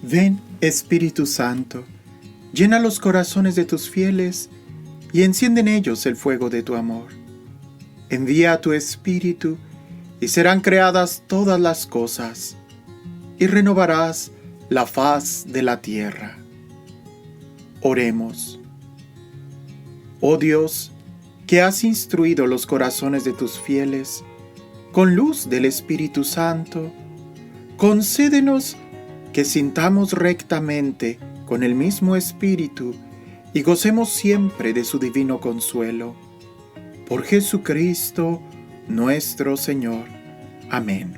Ven, Espíritu Santo, llena los corazones de tus fieles y enciende en ellos el fuego de tu amor. Envía a tu Espíritu y serán creadas todas las cosas, y renovarás la faz de la tierra. Oremos. Oh Dios, que has instruido los corazones de tus fieles con luz del Espíritu Santo, concédenos que sintamos rectamente con el mismo Espíritu y gocemos siempre de su divino consuelo. Por Jesucristo nuestro Señor. Amén.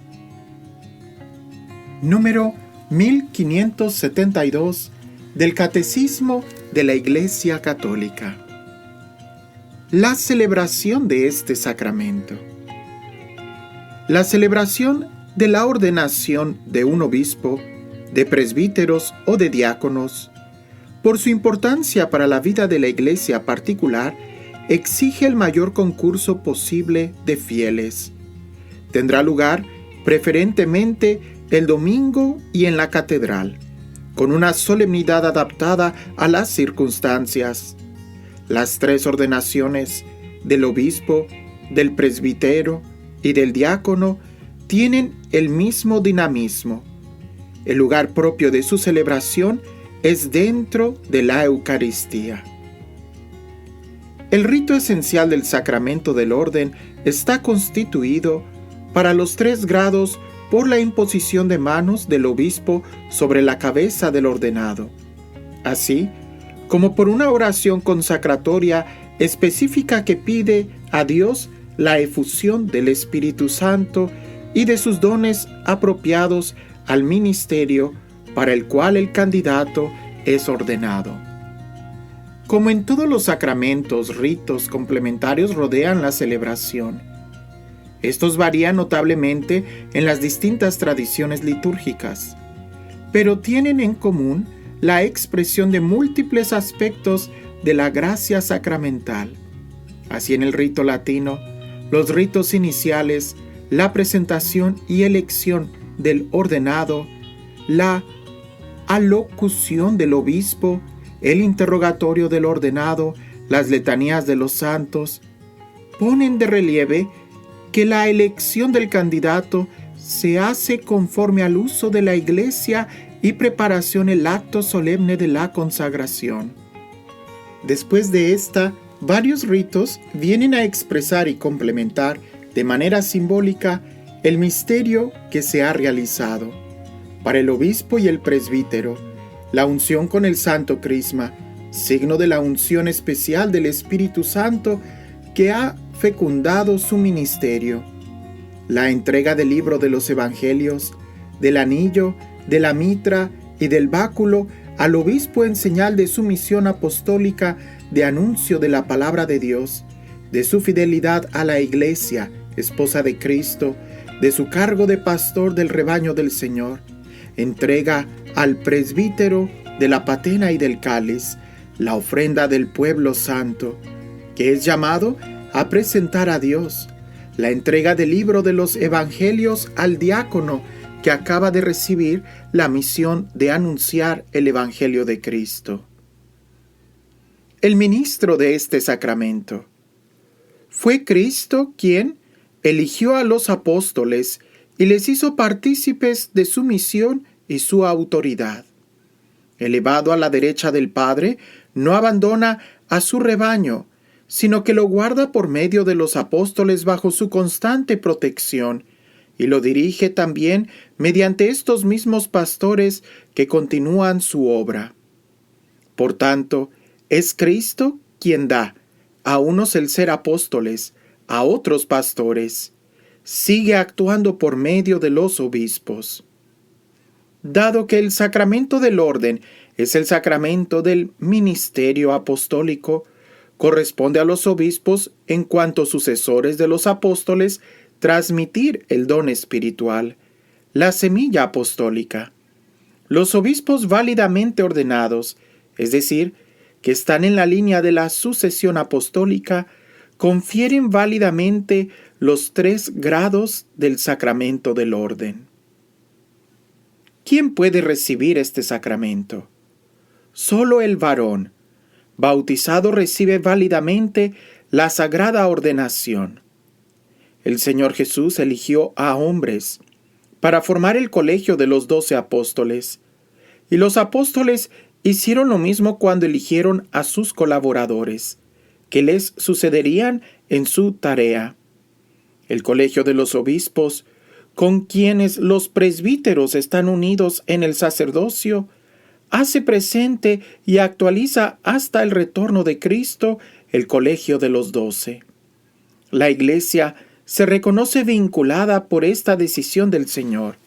Número 1572 del Catecismo de la Iglesia Católica. La celebración de este sacramento. La celebración de la ordenación de un obispo, de presbíteros o de diáconos, por su importancia para la vida de la Iglesia particular, exige el mayor concurso posible de fieles. Tendrá lugar preferentemente el domingo y en la catedral, con una solemnidad adaptada a las circunstancias. Las tres ordenaciones del obispo, del presbítero y del diácono tienen el mismo dinamismo. El lugar propio de su celebración es dentro de la Eucaristía. El rito esencial del sacramento del orden está constituido para los 3 grados por la imposición de manos del obispo sobre la cabeza del ordenado, así como por una oración consacratoria específica que pide a Dios la efusión del Espíritu Santo y de sus dones apropiados al ministerio para el cual el candidato es ordenado. Como en todos los sacramentos, ritos complementarios rodean la celebración. Estos varían notablemente en las distintas tradiciones litúrgicas, pero tienen en común la expresión de múltiples aspectos de la gracia sacramental. Así en el rito latino, los ritos iniciales, la presentación y elección del ordenado, la alocución del obispo, el interrogatorio del ordenado, las letanías de los santos, ponen de relieve que la elección del candidato se hace conforme al uso de la Iglesia y preparación el acto solemne de la consagración. Después de esta, varios ritos vienen a expresar y complementar de manera simbólica el misterio que se ha realizado. Para el obispo y el presbítero, la unción con el santo crisma, signo de la unción especial del Espíritu Santo que ha fecundado su ministerio. La entrega del libro de los Evangelios, del anillo, de la mitra y del báculo al obispo en señal de su misión apostólica de anuncio de la palabra de Dios, de su fidelidad a la Iglesia, esposa de Cristo, de su cargo de pastor del rebaño del Señor. Entrega al presbítero de la patena y del cáliz, la ofrenda del pueblo santo, que es llamado a presentar a Dios. La entrega del libro de los Evangelios al diácono, que acaba de recibir la misión de anunciar el Evangelio de Cristo. El ministro de este sacramento. Fue Cristo quien eligió a los apóstoles y les hizo partícipes de su misión y su autoridad. Elevado a la derecha del Padre, no abandona a su rebaño, sino que lo guarda por medio de los apóstoles bajo su constante protección, y lo dirige también mediante estos mismos pastores que continúan su obra. Por tanto, es Cristo quien da a unos el ser apóstoles, a otros pastores. Sigue actuando por medio de los obispos. Dado que el sacramento del orden es el sacramento del ministerio apostólico, corresponde a los obispos, en cuanto sucesores de los apóstoles, transmitir el don espiritual, la semilla apostólica. Los obispos válidamente ordenados, es decir, que están en la línea de la sucesión apostólica, confieren válidamente los 3 grados del sacramento del orden. ¿quién puede recibir este sacramento? Solo el varón, bautizado, recibe válidamente la sagrada ordenación. El Señor Jesús eligió a hombres para formar el colegio de los 12 apóstoles, y los apóstoles hicieron lo mismo cuando eligieron a sus colaboradores, que les sucederían en su tarea. El colegio de los obispos, con quienes los presbíteros están unidos en el sacerdocio, hace presente y actualiza hasta el retorno de Cristo el colegio de los 12. La Iglesia se reconoce vinculada por esta decisión del Señor.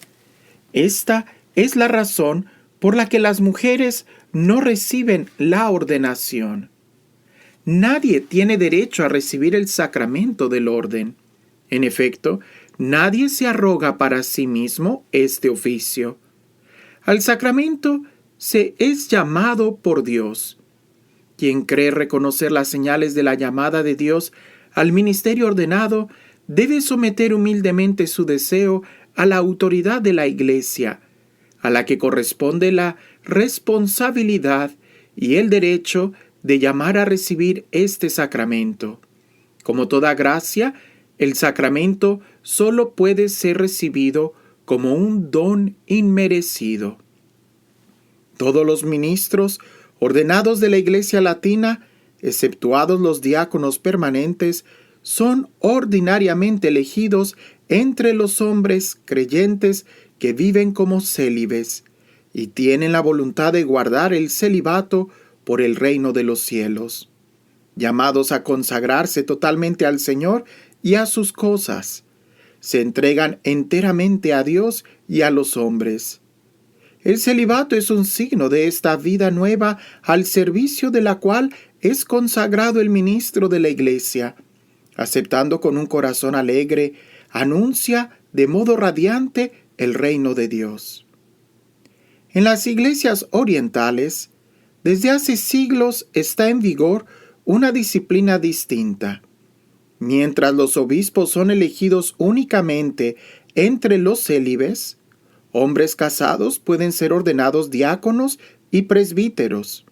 Esta es la razón por la que las mujeres no reciben la ordenación. Nadie tiene derecho a recibir el sacramento del orden. En efecto, nadie se arroga para sí mismo este oficio. Al sacramento se es llamado por Dios. Quien cree reconocer las señales de la llamada de Dios al ministerio ordenado debe someter humildemente su deseo a la autoridad de la Iglesia, a la que corresponde la responsabilidad y el derecho de llamar a recibir este sacramento. Como toda gracia, el sacramento solo puede ser recibido como un don inmerecido. Todos los ministros ordenados de la Iglesia latina, exceptuados los diáconos permanentes, son ordinariamente elegidos entre los hombres creyentes que viven como célibes y tienen la voluntad de guardar el celibato por el reino de los cielos, llamados a consagrarse totalmente al Señor y a sus cosas. Se entregan enteramente a Dios y a los hombres. El celibato es un signo de esta vida nueva al servicio de la cual es consagrado el ministro de la Iglesia. Aceptando con un corazón alegre, anuncia de modo radiante el reino de Dios. En las iglesias orientales, desde hace siglos está en vigor una disciplina distinta. Mientras los obispos son elegidos únicamente entre los célibes, hombres casados pueden ser ordenados diáconos y presbíteros.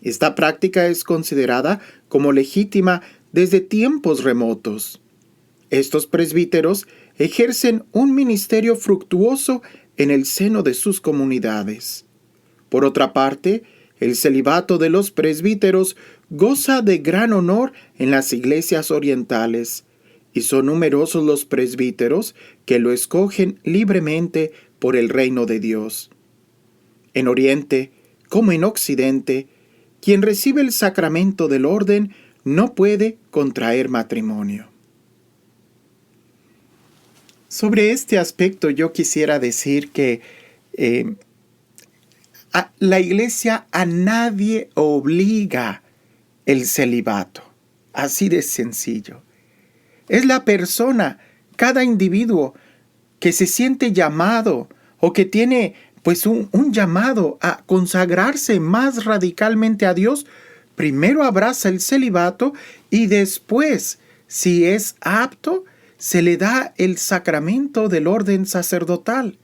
Esta práctica es considerada como legítima desde tiempos remotos. Estos presbíteros ejercen un ministerio fructuoso en el seno de sus comunidades. Por otra parte, el celibato de los presbíteros goza de gran honor en las iglesias orientales, y son numerosos los presbíteros que lo escogen libremente por el reino de Dios. En Oriente, como en Occidente, quien recibe el sacramento del orden no puede contraer matrimonio. Sobre este aspecto yo quisiera decir que la Iglesia a nadie obliga el celibato. Así de sencillo. Es la persona, cada individuo que se siente llamado o que tiene pues un llamado a consagrarse más radicalmente a Dios, primero abraza el celibato y después, si es apto, se le da el sacramento del orden sacerdotal.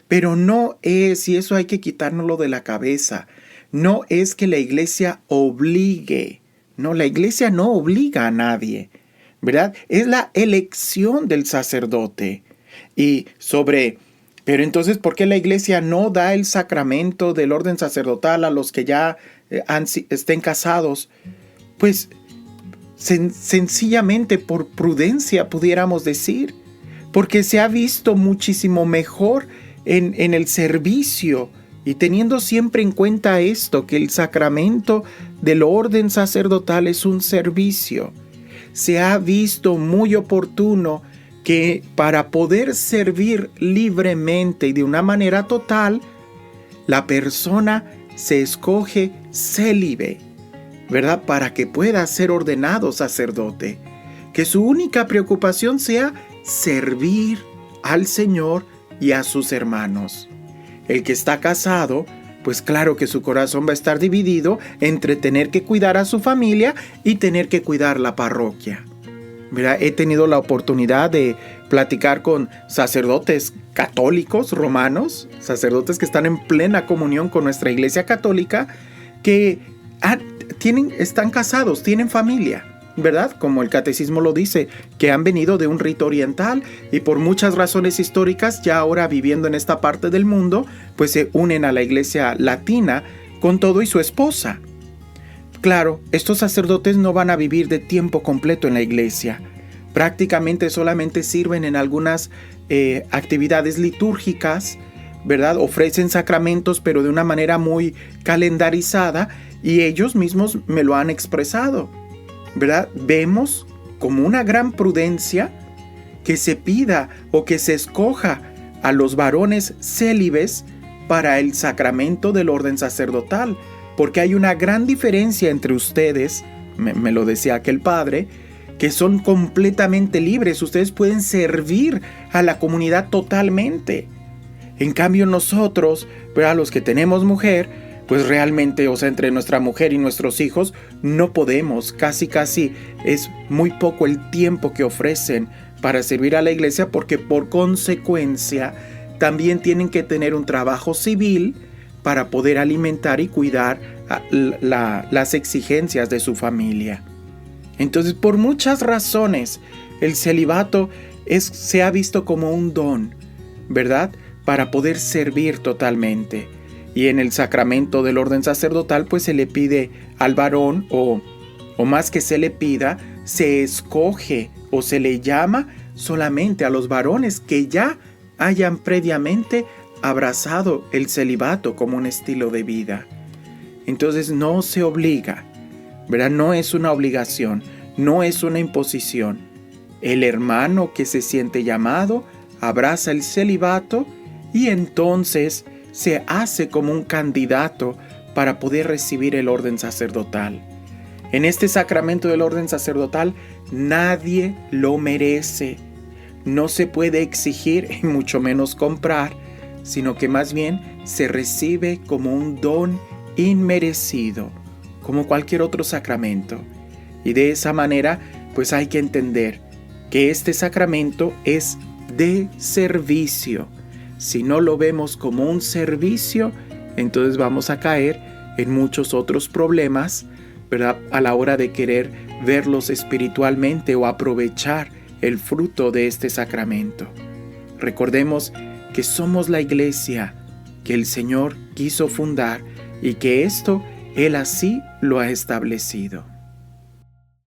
Pero no es, y eso hay que quitárnoslo de la cabeza, no es que la Iglesia obligue. No, la Iglesia no obliga a nadie, ¿verdad? Es la elección del sacerdote. Pero entonces, ¿por qué la Iglesia no da el sacramento del orden sacerdotal a los que ya estén casados? Pues sencillamente por prudencia pudiéramos decir, porque se ha visto muchísimo mejor en el servicio, y teniendo siempre en cuenta esto, que el sacramento del orden sacerdotal es un servicio, se ha visto muy oportuno que para poder servir libremente y de una manera total, la persona se escoge célibe, ¿verdad? Para que pueda ser ordenado sacerdote, que su única preocupación sea servir al Señor y a sus hermanos. El que está casado, pues claro que su corazón va a estar dividido entre tener que cuidar a su familia y tener que cuidar la parroquia. Mira, he tenido la oportunidad de platicar con sacerdotes católicos romanos, sacerdotes que están en plena comunión con nuestra Iglesia Católica, que están casados, tienen familia, ¿verdad? Como el catecismo lo dice, que han venido de un rito oriental y por muchas razones históricas, ya ahora viviendo en esta parte del mundo, pues se unen a la Iglesia Latina con todo y su esposa. Claro, estos sacerdotes no van a vivir de tiempo completo en la Iglesia. Prácticamente solamente sirven en algunas actividades litúrgicas, ¿verdad? Ofrecen sacramentos, pero de una manera muy calendarizada, y ellos mismos me lo han expresado, ¿verdad? Vemos como una gran prudencia que se pida o que se escoja a los varones célibes para el sacramento del orden sacerdotal, porque hay una gran diferencia entre ustedes, me lo decía aquel padre, que son completamente libres. Ustedes pueden servir a la comunidad totalmente. En cambio nosotros, ¿verdad? Los que tenemos mujer, pues realmente, o sea, entre nuestra mujer y nuestros hijos, no podemos, casi es muy poco el tiempo que ofrecen para servir a la iglesia, porque por consecuencia también tienen que tener un trabajo civil para poder alimentar y cuidar las exigencias de su familia. Entonces, por muchas razones, el celibato se ha visto como un don, ¿verdad? Para poder servir totalmente. Y en el sacramento del orden sacerdotal, pues se le pide al varón, o más que se le pida, se escoge o se le llama solamente a los varones que ya hayan previamente abrazado el celibato como un estilo de vida. Entonces no se obliga, ¿verdad? No es una obligación, no es una imposición. El hermano que se siente llamado abraza el celibato y entonces se hace como un candidato para poder recibir el orden sacerdotal. En este sacramento del orden sacerdotal nadie lo merece. No se puede exigir y mucho menos comprar, sino que más bien se recibe como un don inmerecido, como cualquier otro sacramento. Y de esa manera, pues hay que entender que este sacramento es de servicio. Si no lo vemos como un servicio, entonces vamos a caer en muchos otros problemas, ¿verdad? A la hora de querer verlos espiritualmente o aprovechar el fruto de este sacramento. Recordemos que somos la iglesia que el Señor quiso fundar y que esto Él así lo ha establecido.